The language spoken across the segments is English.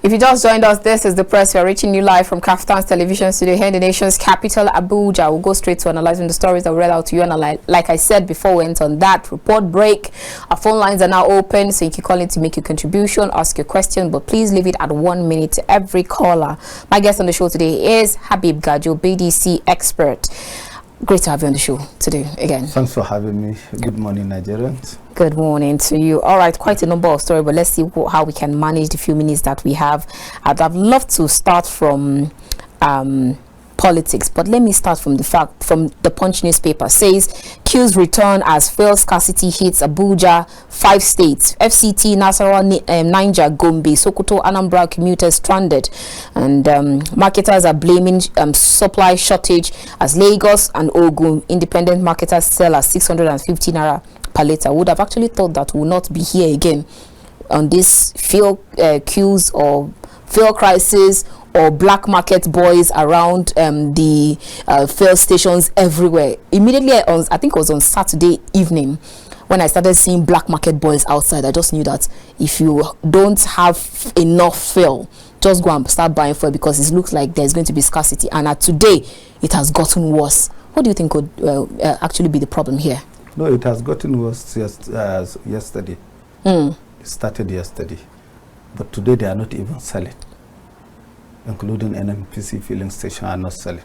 If you just joined us, this is The Press. We are reaching you live from KAFTAN's television studio here in the nation's capital, Abuja. We'll go straight to analyzing the stories that we read out to you. And like I said before we went on that report break, our phone lines are now open, so you can call in to make your contribution, ask your question, but please leave it at 1 minute to every caller. My guest on the show today is Habib Gajo, BDC expert. Great to have you on the show today again. Thanks for having me. Good morning, Nigerians. Good morning to you. All right, quite a number of stories, but let's see how we can manage the few minutes that we have. I'd love to start from politics, but let me start from the Punch newspaper. Says queues return as fuel scarcity hits Abuja, 5 states. FCT, Nasarawa, Niger, Gombe, Sokoto, Anambra commuters stranded, and marketers are blaming supply shortage as Lagos and Ogun independent marketers sell at 650 naira per litre. Would have actually thought that we will not be here again on this fuel queues or fuel crisis or black market boys around the fuel stations everywhere. Immediately, I think it was on Saturday evening when I started seeing black market boys outside. I just knew that if you don't have enough fuel, just go and start buying fuel, because it looks like there's going to be scarcity. And today, it has gotten worse. What do you think could actually be the problem here? No, it has gotten worse yesterday. It started yesterday. But today, they are not even selling, including NNPC filling station are not selling.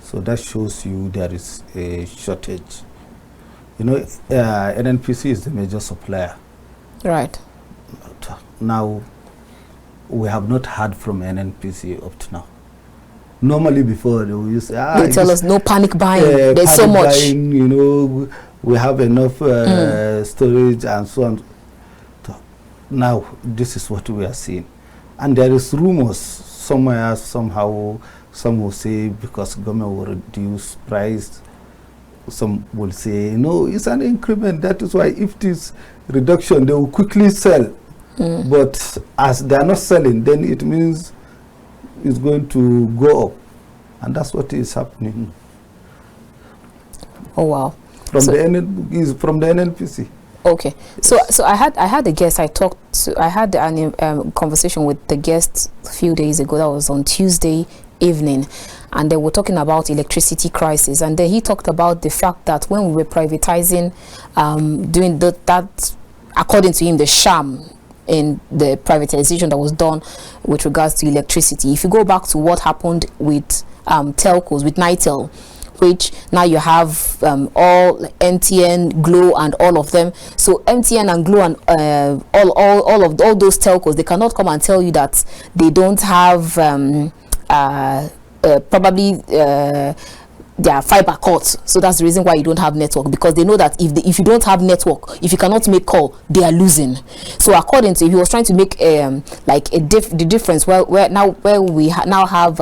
So that shows you there is a shortage. You know, NNPC is the major supplier. Right. Now, we have not heard from NNPC up to now. Normally before, they will say, they tell us no panic buying, there's so much. Buying, you know, we have enough storage and so on. So now, this is what we are seeing. And there is rumors somewhere, somehow, some will say because government will reduce price. Some will say, no, it's an increment. That is why if this reduction, they will quickly sell. But as they are not selling, then it means it's going to go up. And that's what is happening. Oh, wow. From the NNPC. Okay, so I had a guest. I had a conversation with the guest a few days ago. That was on Tuesday evening, and they were talking about electricity crisis. And then he talked about the fact that when we were privatizing, doing that, according to him, the sham in the privatization that was done with regards to electricity. If you go back to what happened with telcos, with Nitel, which now you have all MTN, Glo, and all of them. So MTN and Glo and all those telcos, they cannot come and tell you that they don't have probably their fiber cuts. So that's the reason why you don't have network, because they know that if you don't have network, if you cannot make call, they are losing. So according to him, he was trying to make the difference where we now have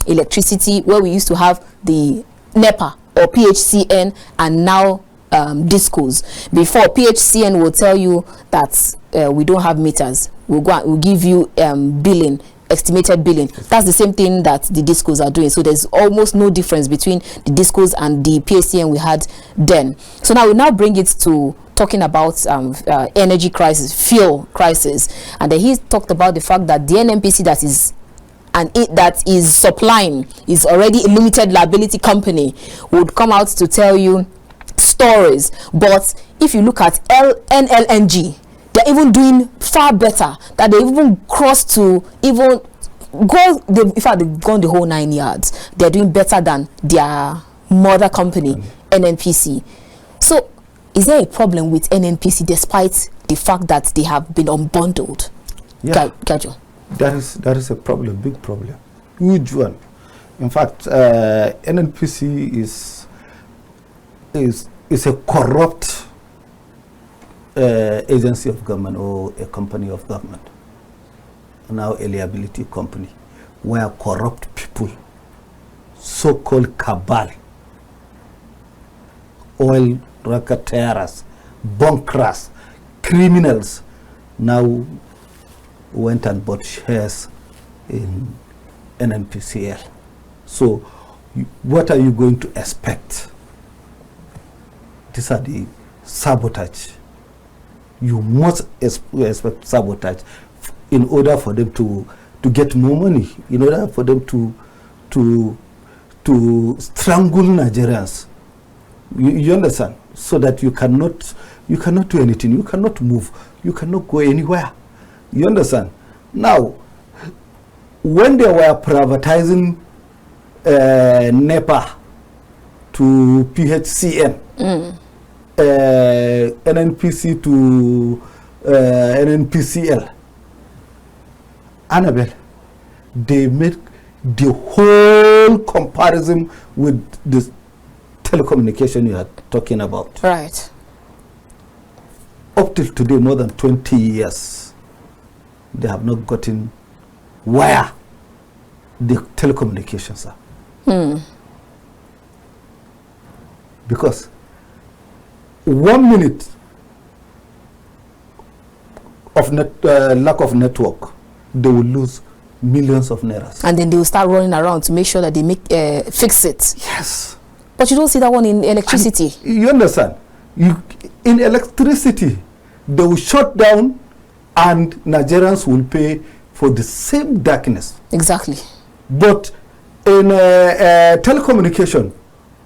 electricity, where we used to have the NEPA or PHCN, and now discos. Before, PHCN will tell you that we don't have meters. We'll give you billing, estimated billing. That's the same thing that the discos are doing. So there's almost no difference between the discos and the PHCN we had then. So now we bring it to talking about energy crisis, fuel crisis, and then he talked about the fact that the NNPC that is supplying is already a limited liability company, would come out to tell you stories. But if you look at NLNG, they're even doing far better. That they even crossed to even go. In fact, they've gone the whole 9 yards. They're doing better than their mother company, NNPC. So, is there a problem with NNPC despite the fact that they have been unbundled? Yeah. Gajo. That is a problem, big problem, huge one. In fact, NNPC is a corrupt agency of government or a company of government, now a liability company, where corrupt people, so-called cabal, oil racketeers, bunkers, criminals, now went and bought shares in NNPCL. So what are you going to expect? These are the sabotage. You must expect sabotage in order for them to get more money in order for them to strangle Nigerians. You understand? So that you cannot do anything. You cannot move. You cannot go anywhere. You understand? Now, when they were privatizing NEPA to PHCN, NNPC to NNPCL, Annabel, they made the whole comparison with the telecommunication you are talking about. Right. Up till today, more than 20 years, they have not gotten where the telecommunications are. Because 1 minute of lack of network, they will lose millions of nairas. And then they will start running around to make sure that they fix it. Yes. But you don't see that one in electricity. And you understand? In electricity, they will shut down and Nigerians will pay for the same darkness. Exactly. But in telecommunication,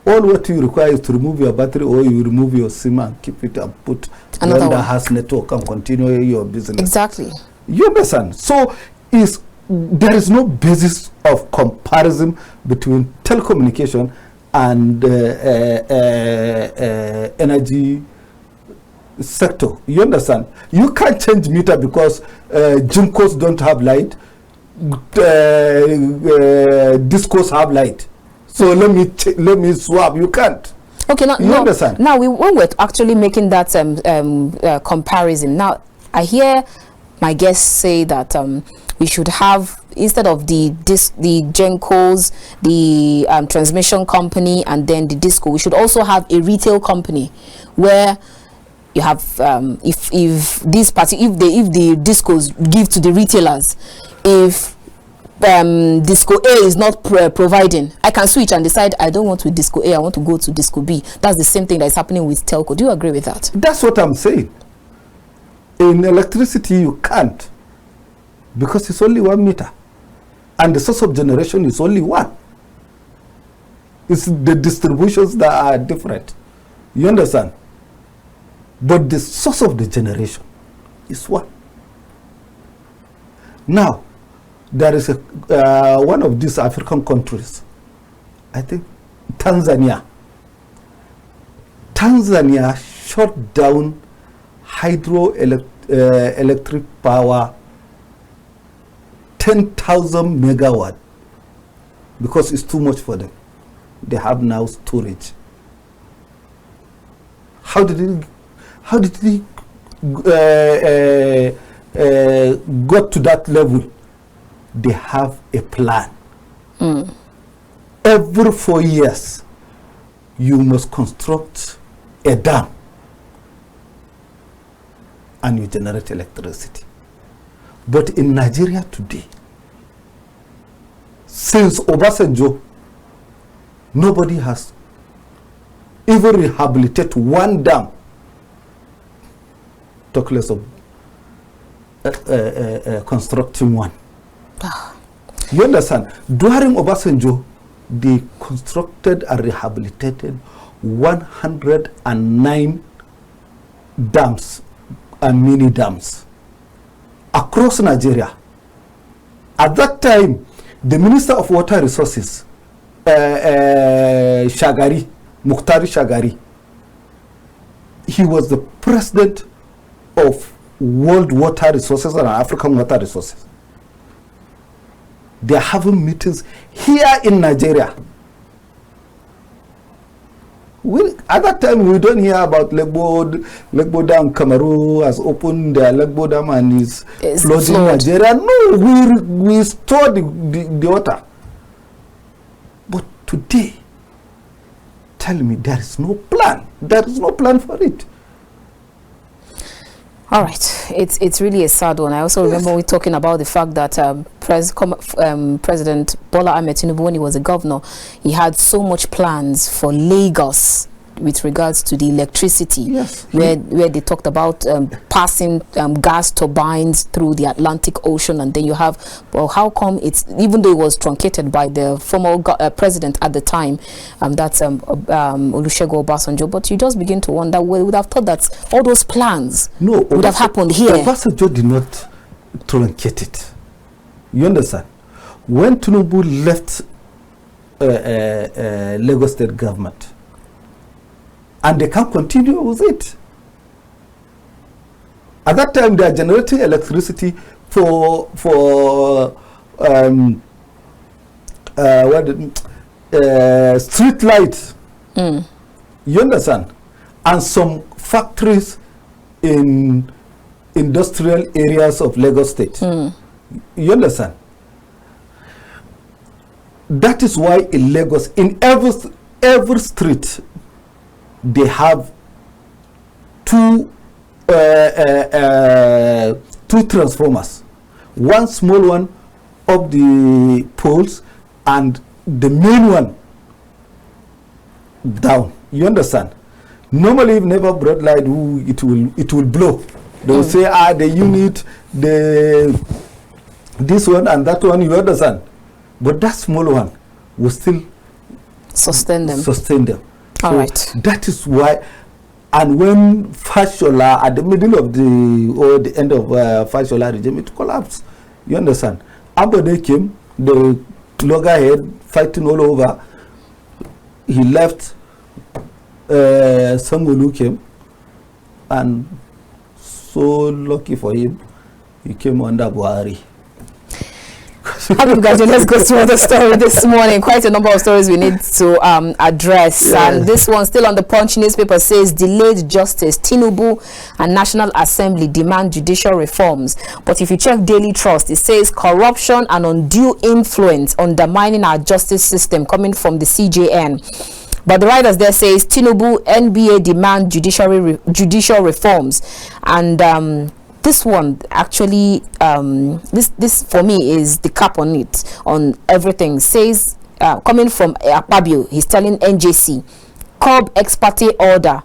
all what you require is to remove your battery, or you remove your SIM and keep it and put another one that has network and continue your business. Exactly. You understand? So there is no basis of comparison between telecommunication and energy sector. You understand? You can't change meter because Jinkos don't have light, discos have light. So let me swap. You can't. Okay, now, you understand? Now, when we're actually making that comparison, now I hear my guests say that we should have, instead of the Gencos, the transmission company, and then the disco, we should also have a retail company where you have if the discos give to the retailers, if disco A is not providing, I can switch and decide I don't want to disco A, I want to go to disco B. That's the same thing that is happening with telco. Do you agree with that? That's what I'm saying. In electricity, you can't, because it's only 1 meter, and the source of generation is only one. It's the distributions that are different. You understand? But the source of the generation is one. Now, there is one of these African countries, I think Tanzania. Tanzania shut down hydroelectric power 10,000 megawatt because it's too much for them. They have now storage. How did he got to that level? They have a plan. Every 4 years, you must construct a dam and you generate electricity. But in Nigeria today, since Obasanjo, nobody has even rehabilitated one dam, talk less of constructing one. You understand? During Obasanjo, they constructed and rehabilitated 109 dams and mini dams across Nigeria. At that time, the Minister of Water Resources, Shagari, Mukhtari Shagari, he was the president of World Water Resources and African Water Resources. They are having meetings here in Nigeria. At that time, we don't hear about Legbo Dam. Cameroon has opened their Legbo Dam and is flooding Nigeria. No, we store the water. But today, tell me, there is no plan. There is no plan for it. All right, it's really a sad one. I also remember we talking about the fact that President Bola Ahmed Tinubu, when he was a governor, he had so much plans for Lagos with regards to the electricity, yes, where they talked about passing gas turbines through the Atlantic Ocean, and then you have, well, how come it's, even though it was truncated by the former president at the time, that's Olusegun Obasanjo, but you just begin to wonder, well, we would have thought that all those plans would have happened here. Obasanjo did not truncate it. You understand? When Tinubu left Lagos State government, and they can't continue with it. At that time, they are generating electricity for street lights. You understand? And some factories in industrial areas of Lagos State. You understand? That is why in Lagos, in every street, they have two transformers. One small one up the poles and the main one down. You understand? Normally, if never brought light, it will blow. They will say, the unit, this one and that one. You understand? But that small one will still sustain them. All right. That is why, and when Fashola, at the middle of the end of Fashola regime, it collapsed. You understand? After they came, the loggerhead fighting all over. He left. Sanwo-Olu came, and so lucky for him, he came under Buhari. Habib, Gajo, let's go to another story this morning. Quite a number of stories we need to address. Yeah. And this one, still on the Punch newspaper, says delayed justice. Tinubu and National Assembly demand judicial reforms. But if you check Daily Trust, it says corruption and undue influence undermining our justice system, coming from the CJN. But the writers there says Tinubu, NBA demand judicial reforms. And this one actually, this for me is the cap on it, on everything. Says, coming from Akpabio, he's telling NJC, curb ex parte order,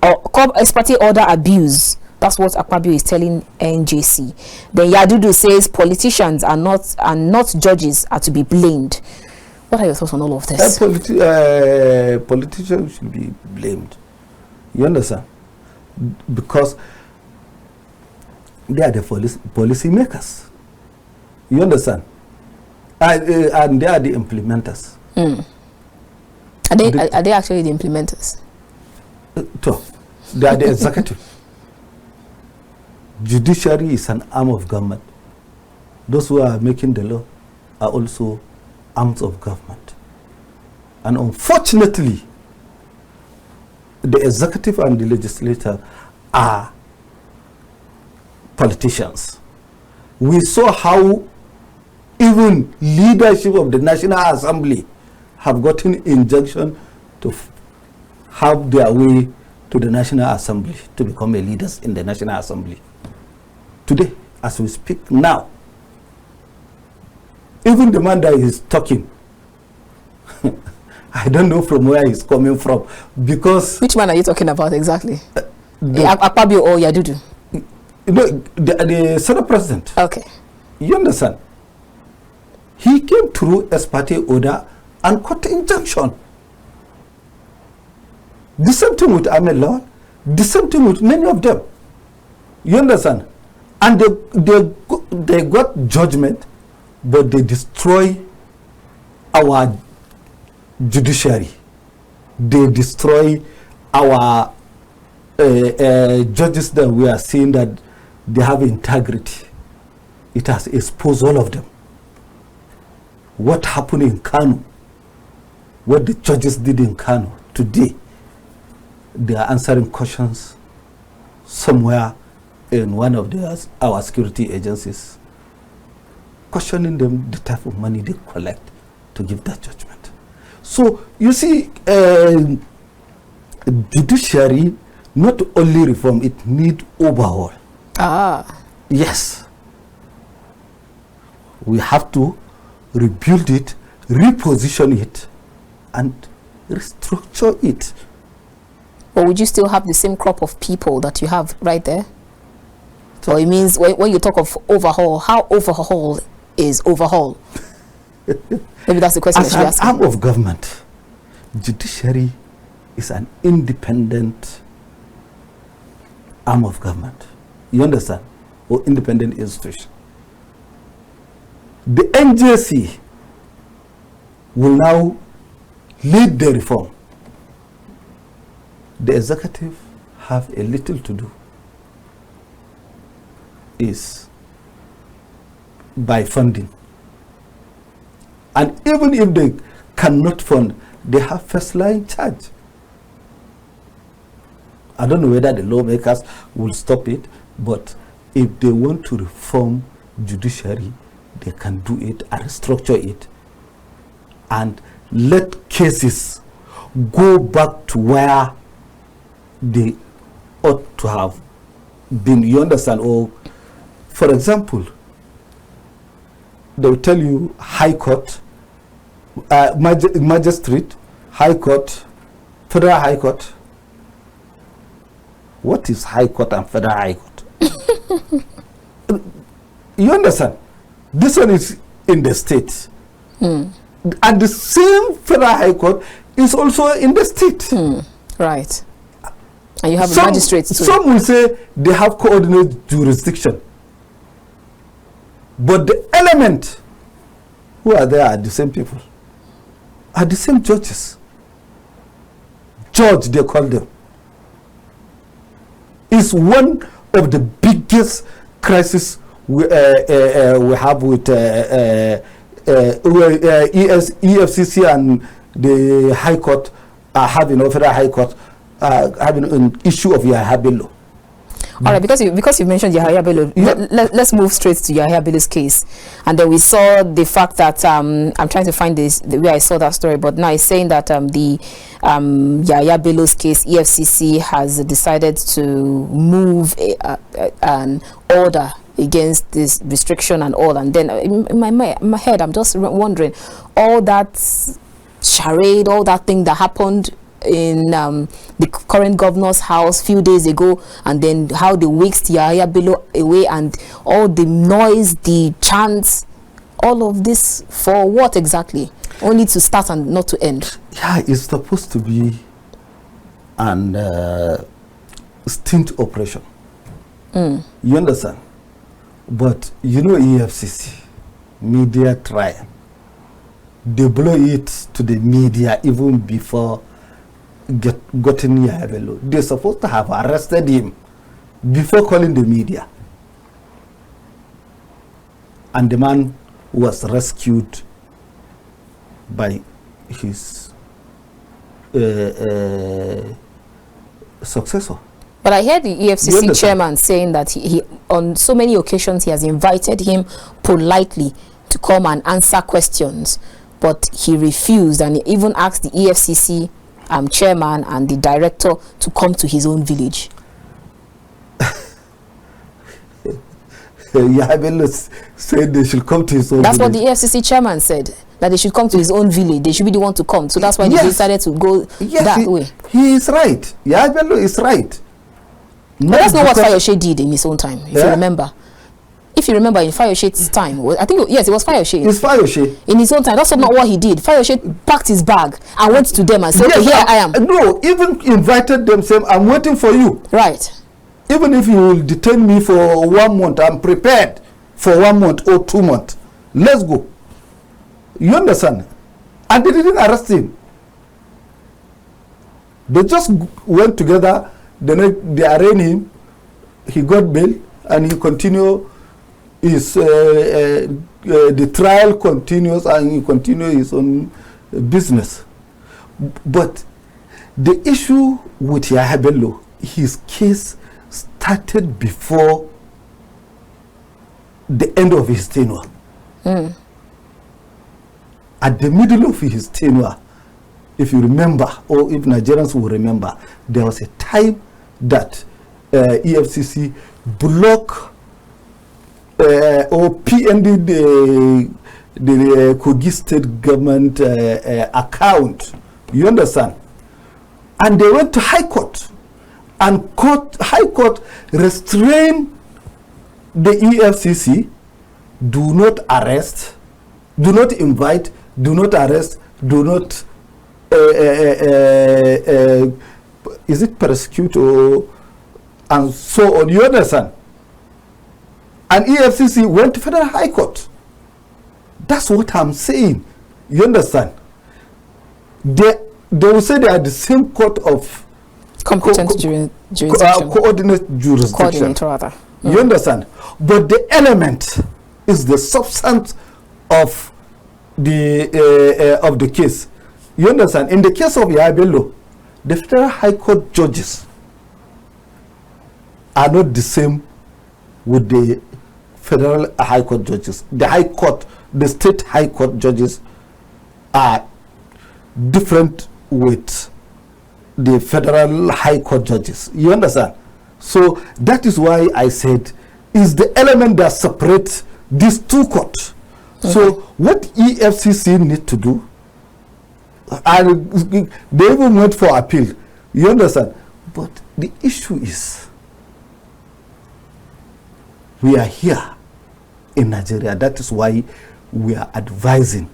or curb ex parte order abuse. That's what Akpabio is telling NJC. Then Yadudu says politicians are not judges, are to be blamed. What are your thoughts on all of this? Politicians should be blamed. You understand? Because they are the policy makers. You understand? And they are the implementers. Are they actually the implementers? They are the executive. Judiciary is an arm of government. Those who are making the law are also arms of government. And unfortunately, the executive and the legislature are politicians. We saw how even leadership of the National Assembly have gotten injunction to have their way to the National Assembly, to become leaders in the National Assembly. Today, as we speak now, even the man that is talking, I don't know from where he's coming from, because... Which man are you talking about exactly? Akpabio or Yadudu? No, the Senate President. Okay. You understand? He came through ex parte order and got injunction. The same thing with Ahmed Lawal, the same thing with many of them. You understand? And they got judgment, but they destroy our judiciary. They destroy our judges that we are seeing that they have integrity. It has exposed all of them. What happened in Kano, what the judges did in Kano today, they are answering questions somewhere in one of our security agencies, questioning them the type of money they collect to give that judgment. So you see, judiciary not only reform, it need overhaul. Yes, we have to rebuild it, reposition it, and restructure it. Or would you still have the same crop of people that you have right there? So it means when you talk of overhaul, how overhaul is overhaul? Maybe that's the question. As an arm of government, judiciary is an independent arm of government. You understand? Or independent institution. The NJC will now lead the reform. The executive have a little to do. Is by funding. And even if they cannot fund, they have first line charge. I don't know whether the lawmakers will stop it, but if they want to reform judiciary, they can do it and restructure it and let cases go back to where they ought to have been. You understand? Or, for example, they will tell you High Court, Magistrate, High Court, Federal High Court. What is High Court and Federal High Court? You understand? This one is in the state. And the same Federal High Court is also in the state. Right. And you have a magistrate too. Some will say they have coordinate jurisdiction. But the element who are there are the same people, are the same judges. Judge, they call them. Is one of the biggest crises we have with EFCC and the High Court having, or Federal High Court having an issue of Yahya Bello. All right, because you mentioned Yahya Bello, let's move straight to Yahya Bello's case. And then we saw the fact that I'm trying to find the way I saw that story, but now it's saying that the Yahya Bello's case, EFCC has decided to move an order against this restriction and all. And then in my head, I'm just wondering, all that charade, all that thing that happened in the current governor's house few days ago, and then how they whisked Yahya Bello away, and all the noise, the chants, all of this for what exactly? Only to start and not to end. Yeah, it's supposed to be an stint operation. You understand? But you know, EFCC, media trial, they blow it to the media even before gotten Yahya Bello. They're supposed to have arrested him before calling the media. And the man was rescued by his successor. But I heard the EFCC chairman saying that he on so many occasions he has invited him politely to come and answer questions, but he refused, and he even asked the EFCC chairman and the director to come to his own village. Yahya Bello said they should come to his own village. That's what the EFCC chairman said, that they should come to his own village. They should be the one to come. So that's why they decided to go that way. He is right. Yahya Bello is right. But that's not what Fayoshe did in his own time, if you remember. If you remember, in Fayoshe's time, I think, yes, it was Fayoshe. It's Fayoshe. In his own time, that's not what he did. Fayoshe packed his bag and went to them and said, okay, here I am. No, even invited them, saying, I'm waiting for you. Right. Even if you will detain me for 1 month, I'm prepared for 1 month or 2 months. Let's go. You understand? And they didn't arrest him. They just went together. Then they arraigned him. He got bail, and he continued his the trial continues, and he continued his own business. But the issue with Yahya Bello, his case started before the end of his tenure. At the middle of his tenure, if you remember, or if Nigerians will remember, there was a time that EFCC blocked or PND the Kogi state government account. You understand? And they went to High Court. And High Court restrained the EFCC, do not arrest, do not invite, do not arrest, do not, is it persecute or, and so on, you understand? And EFCC went to Federal High Court. That's what I'm saying, you understand? They will say they are the same court of competent jurisdiction. Coordinate jurisdiction. Coordinator, rather. You understand? But the element is the substance of the case. You understand? In the case of Yabelo, the Federal High Court judges are not the same with the Federal High Court judges. The High Court, the State High Court judges are different with the Federal High Court judges. You understand? So that is why I said is the element that separates these two courts. Okay. So what EFCC need to do, and they even went for appeal. You understand? But the issue is, we are here in Nigeria. That is why we are advising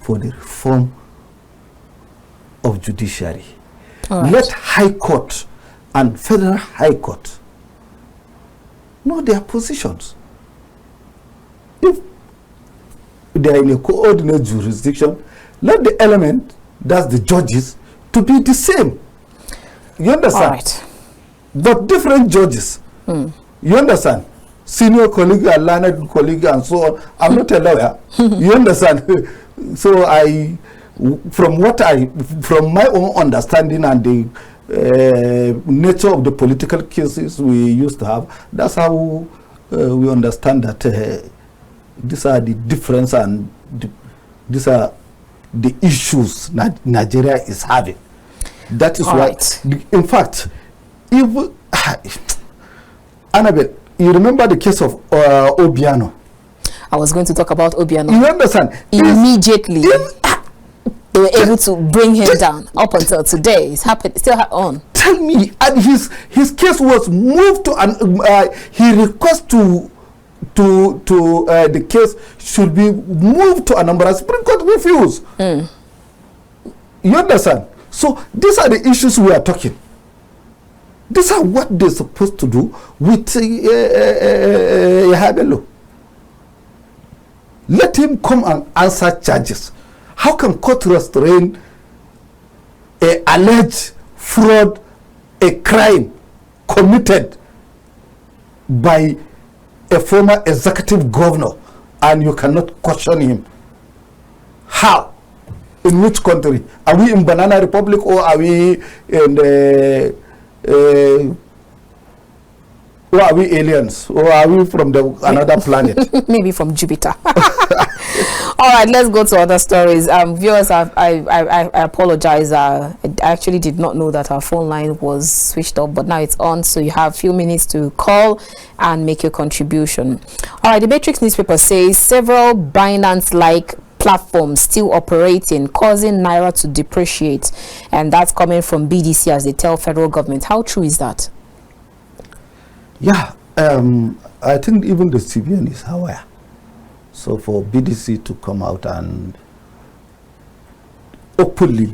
for the reform of judiciary. Right. Let High Court and Federal High Court know their positions. If they are in a coordinate jurisdiction, let the element, that's the judges, to be the same. You understand? Right. But different judges. You understand? Senior colleague and learned colleague and so on. I'm not a lawyer. You understand? So from my own understanding and the nature of the political cases we used to have, that's how we understand that these are the difference and these are the issues that Nigeria is having. That is right. In fact, if Annabel, you remember the case of Obiano? I was going to talk about Obiano. You understand? Immediately, they were able to bring him down. Up until today, it's happened. Still on. Tell me, and his case was moved to, and he requested the case should be moved to Anambra. Supreme Court refused. You understand? So these are the issues we are talking. These are what they're supposed to do with Habib. Let him come and answer charges. How can court restrain a alleged fraud, a crime committed by a former executive governor, and you cannot question him? How? In which country? Are we in Banana Republic, or are we in or are we aliens, or are we from another planet? Maybe from Jupiter. All right, let's go to other stories. Viewers, I apologize. I actually did not know that our phone line was switched off, but now it's on, so you have a few minutes to call and make your contribution. All right, the Matrix newspaper says several Binance-like platforms still operating, causing Naira to depreciate, and that's coming from BDC as they tell federal government. How true is that? Yeah, I think even the CBN is aware. So for BDC to come out and openly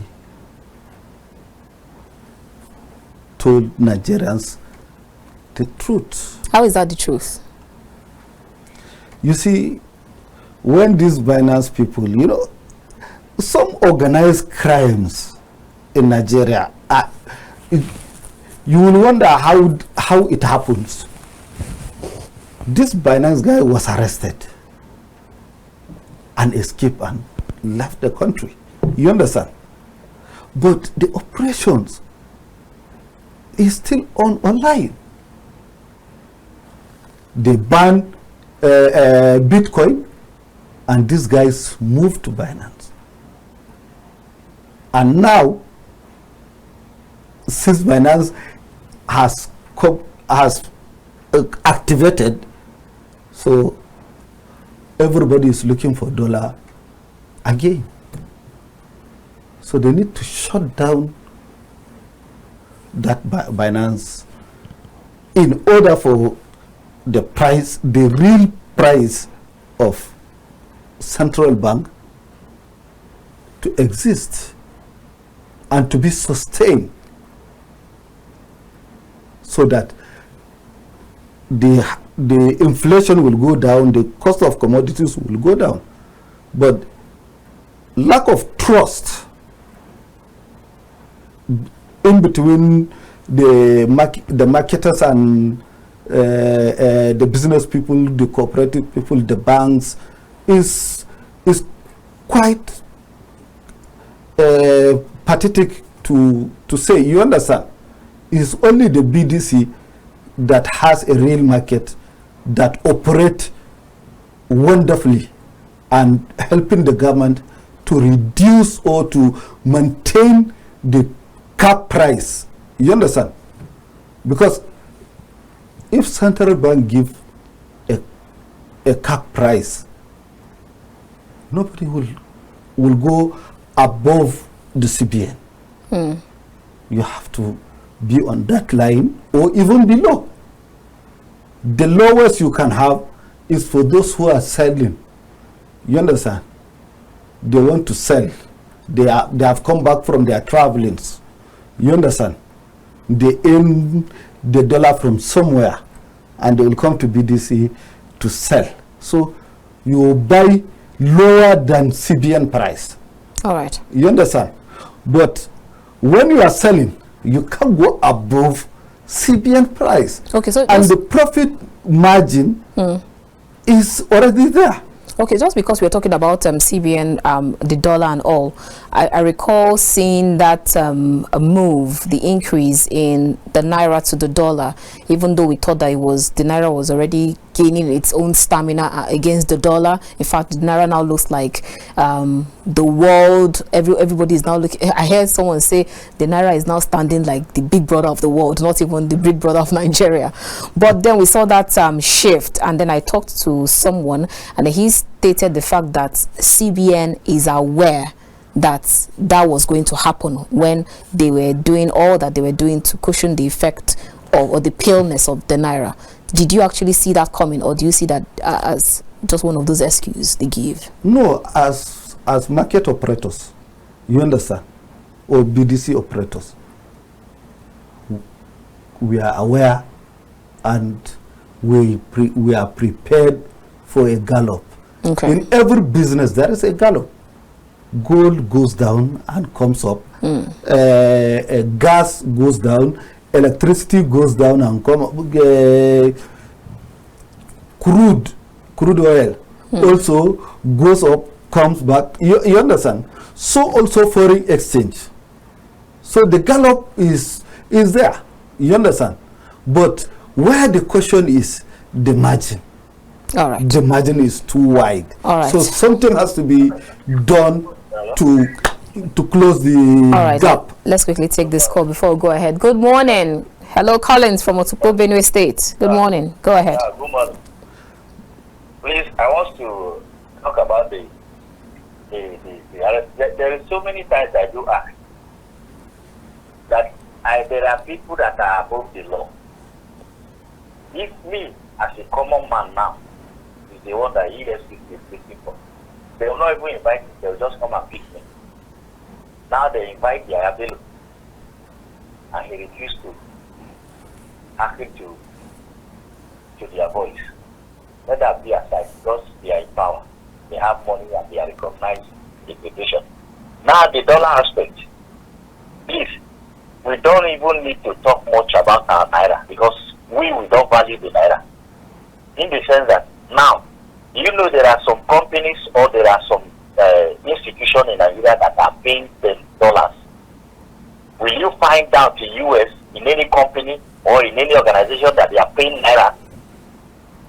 told Nigerians the truth. How is that the truth? You see, when these Binance people, you know, some organized crimes in Nigeria, you will wonder how it happens. This Binance guy was arrested and escaped and left the country. You understand? But the operations is still online. They banned Bitcoin, and these guys moved to Binance. And now, since Binance has activated, so everybody is looking for dollar again. So they need to shut down that Binance, in order for the real price of central bank to exist and to be sustained, so that the inflation will go down, the cost of commodities will go down. But lack of trust in between the marketers and the business people, the cooperative people, the banks, is quite pathetic to say. You understand? It's only the BDC that has a real market that operate wonderfully and helping the government to reduce or to maintain the cap price. You understand? Because if central bank give a cap price, nobody will go above the CBN. You have to be on that line or even below. The lowest you can have is for those who are selling. You understand? They want to sell. They have come back from their travelings. You understand? They earn the dollar from somewhere and they will come to BDC to sell. So you buy lower than CBN price. All right. You understand? But when you are selling, you can't go above CBN price. Okay, so and the profit margin is already there. Okay, just because we're talking about CBN, the dollar and all, I recall seeing that move, the increase in the Naira to the dollar, even though we thought that the Naira was already gaining its own stamina against the dollar. In fact, the Naira now looks like the world, everybody is now looking. I heard someone say the Naira is now standing like the big brother of the world, not even the big brother of Nigeria. But then we saw that shift, and then I talked to someone, and he stated the fact that CBN is aware that was going to happen when they were doing all that they were doing to cushion the effect or the paleness of the Naira. Did you actually see that coming, or do you see that as just one of those excuses they give? No, as market operators, you understand, or BDC operators, we are aware and we are prepared for a gallop. Okay. In every business, there is a gallop. Gold goes down and comes up. Gas goes down. Electricity goes down and comes up. Crude oil also goes up, comes back. You understand? So also foreign exchange. So the gallop is there. You understand? But where the question is the margin. All right. The margin is too wide. All right. So something has to be done to close the gap. Let's quickly take this call before we go ahead. Good morning. Hello, Collins from Otupo, Benue State. Good morning. Go ahead. Good morning. Please, I want to talk about the there is so many times I do ask that there are people that are above the law. If me, as a common man now, is the one that EFCC is looking for, they will not even invite me, they will just come and pick me. Now they invite the Annabel, and he refused to agree to their voice. Let that be aside, because they are in power, they have money, and they are recognized Depreciation. Now the dollar aspect, please, we don't even need to talk much about our Naira, because we don't value the Naira. In the sense that now, you know, there are some companies or there are some institutions in Nigeria that are paying them dollars. Will you find out in US, in any company or in any organization that they are paying Naira?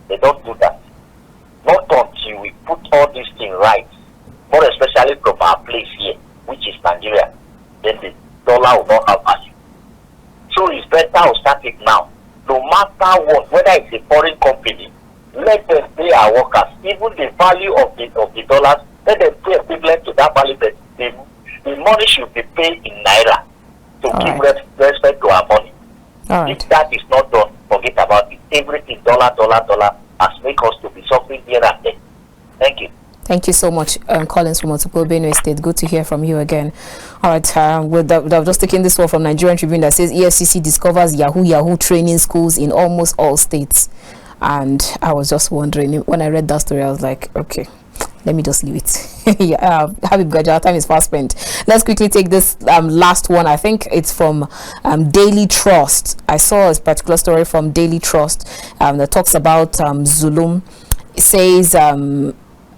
They don't do that. Not until we put all these things right, more especially from our place here, which is Nigeria, then the dollar will not have value. So it's better to start it now. No matter what, whether it's a foreign company, let them pay our workers. Even the value of the dollars, let them pay equivalent to that value, but the money should be paid in Naira. to All give right. respect to our money. All right. If that is not done, forget about it. Everything dollar has make us to be suffering here and there. Thank you. Thank you so much, Collins from Otukpo, Benue State. Good to hear from you again. All right, I've just taken this one from Nigerian Tribune that says EFCC discovers Yahoo training schools in almost all states. And I was just wondering, when I read that story, I was like, okay, let me just leave it. Yeah, Habib Gajo, our time is fast spent. Let's quickly take this last one. I think it's from Daily Trust. I saw a particular story from Daily Trust that talks about Zulum. It says,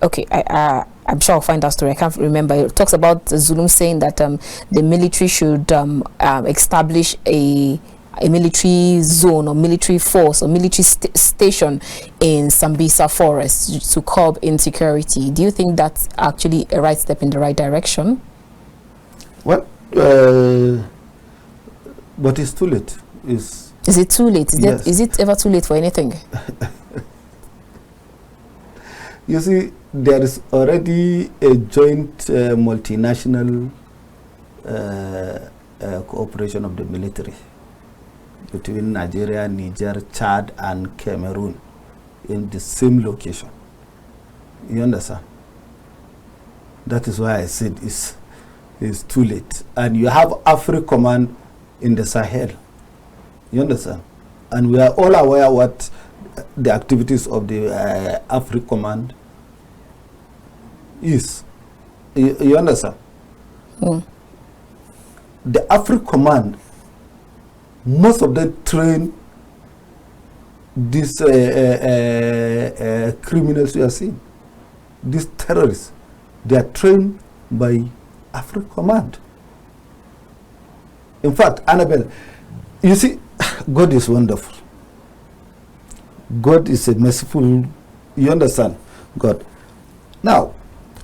okay, I'm sure I'll find that story. I can't remember. It talks about Zulum saying that the military should establish a military zone or military force or military station in Sambisa Forest to curb insecurity. Do you think that's actually a right step in the right direction? Well, but it's too late. Is it too late? Yes. Is it ever too late for anything? You see, there is already a joint multinational cooperation of the military between Nigeria, Niger, Chad, and Cameroon in the same location. You understand? That is why I said it's too late. And you have Africa Command in the Sahel. You understand? And we are all aware what the activities of the Africa Command is. You understand? Mm. The Africa Command, most of them train these criminals you are seeing, these terrorists. They are trained by Africa Command. In fact, Annabel, you see, God is wonderful. God is a merciful, you understand, God. Now,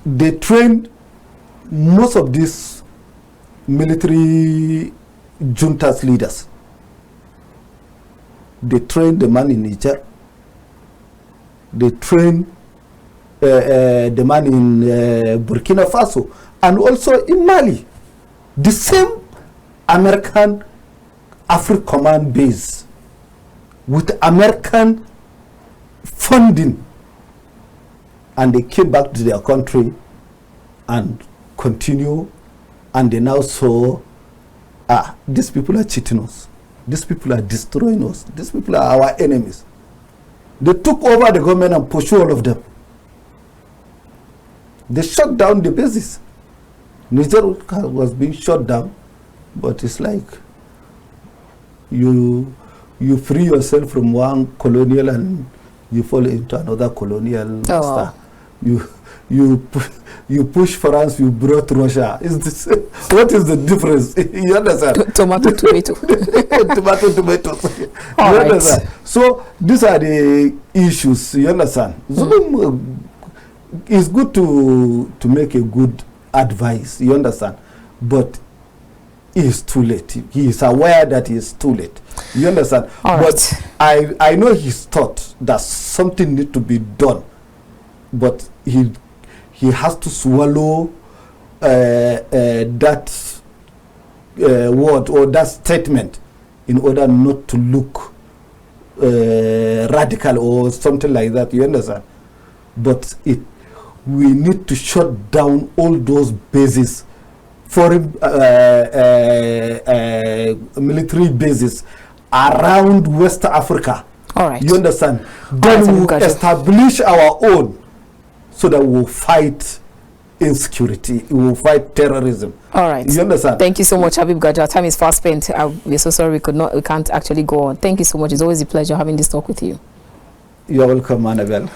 they trained most of these military juntas leaders. They trained the man in Niger. They trained the man in Burkina Faso and also in Mali. The same American Africa Command base with American funding, and they came back to their country and continue, and they now saw, these people are cheating us, these people are destroying us, these people are our enemies. They took over the government and pursued all of them. They shut down the bases. Niger was being shut down, but it's like you free yourself from one colonial and you fall into another colonial star. You push France, you brought Russia. What is the difference? You understand? Tomato. Tomato. All You right. understand? So these are the issues. You understand? Zulum, it's good to make a good advice. You understand? But it's too late. He is aware that it's too late. You understand? All but right. I know he's thought that something needs to be done, but he has to swallow that word or that statement in order not to look radical or something like that. You understand? But we need to shut down all those bases, foreign military bases around West Africa. All right. You understand? All Then right, we'll Gajo. establish our own so that we'll fight insecurity, we'll fight terrorism. All right. You understand? Thank you so much, Habib Gajo. Our time is fast spent. We're so sorry we can't actually go on. Thank you so much. It's always a pleasure having this talk with you. You're welcome, Annabel.